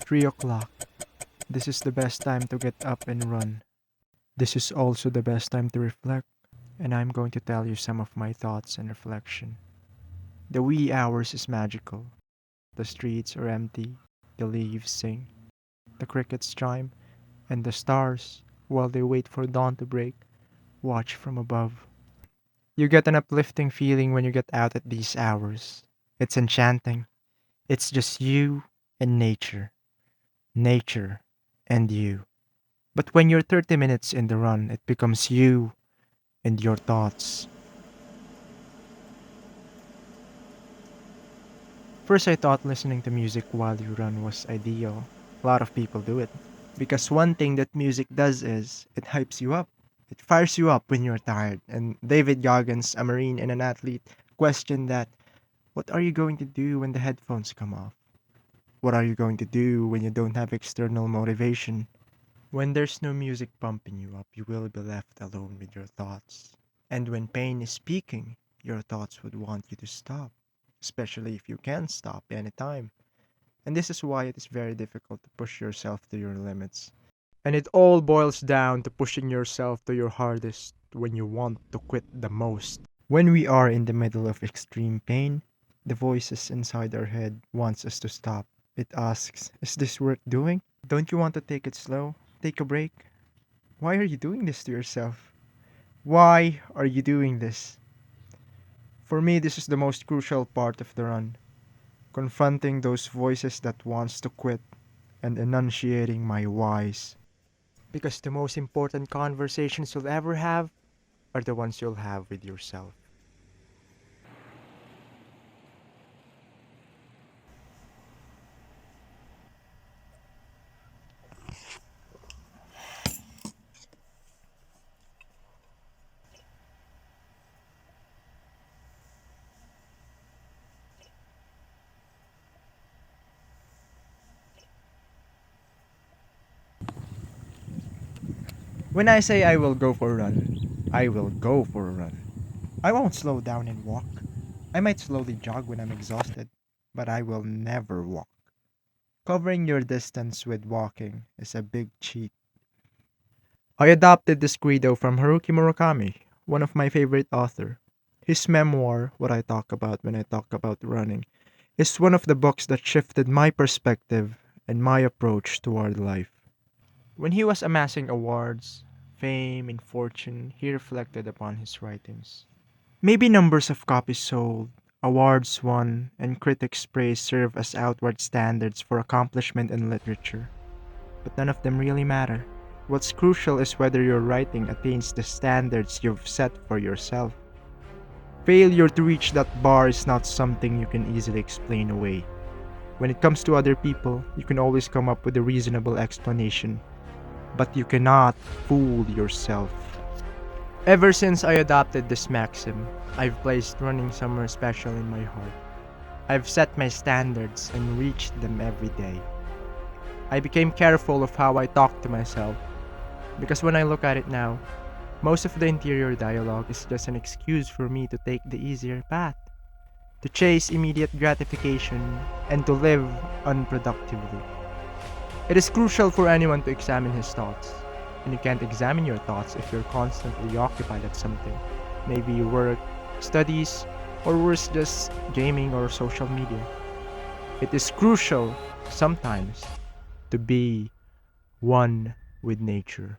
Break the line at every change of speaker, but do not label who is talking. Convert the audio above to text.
3 o'clock. This is the best time to get up and run. This is also the best time to reflect, and I'm going to tell you some of my thoughts and reflection. The wee hours is magical. The streets are empty, the leaves sing, the crickets chime, and the stars, while they wait for dawn to break, watch from above. You get an uplifting feeling when you get out at these hours. It's enchanting. It's just you and nature and you. But when you're 30 minutes in the run, it becomes you and your thoughts. First, I thought listening to music while you run was ideal. A lot of people do it. Because one thing that music does is it hypes you up. It fires you up when you're tired. And David Goggins, a Marine and an athlete, questioned that: what are you going to do when the headphones come off? What are you going to do when you don't have external motivation? When there's no music pumping you up, you will be left alone with your thoughts. And when pain is speaking, your thoughts would want you to stop, especially if you can stop anytime. And this is why it is very difficult to push yourself to your limits. And it all boils down to pushing yourself to your hardest when you want to quit the most. When we are in the middle of extreme pain, the voices inside our head wants us to stop. It asks, is this worth doing? Don't you want to take it slow? Take a break? Why are you doing this to yourself? Why are you doing this? For me, this is the most crucial part of the run. Confronting those voices that wants to quit and enunciating my whys. Because the most important conversations you'll ever have are the ones you'll have with yourself. When I say I will go for a run, I will go for a run. I won't slow down and walk. I might slowly jog when I'm exhausted, but I will never walk. Covering your distance with walking is a big cheat. I adopted this credo from Haruki Murakami, one of my favorite author. His memoir, What I Talk About When I Talk About Running, is one of the books that shifted my perspective and my approach toward life. When he was amassing awards, fame, and fortune, he reflected upon his writings. Maybe numbers of copies sold, awards won, and critics' praise serve as outward standards for accomplishment in literature. But none of them really matter. What's crucial is whether your writing attains the standards you've set for yourself. Failure to reach that bar is not something you can easily explain away. When it comes to other people, you can always come up with a reasonable explanation, but you cannot fool yourself. Ever since I adopted this maxim, I've placed running somewhere special in my heart. I've set my standards and reached them every day. I became careful of how I talk to myself, because when I look at it now, most of the interior dialogue is just an excuse for me to take the easier path, to chase immediate gratification, and to live unproductively. It is crucial for anyone to examine his thoughts, and you can't examine your thoughts if you're constantly occupied at something, maybe work, studies, or worse, just gaming or social media. It is crucial, sometimes, to be one with nature.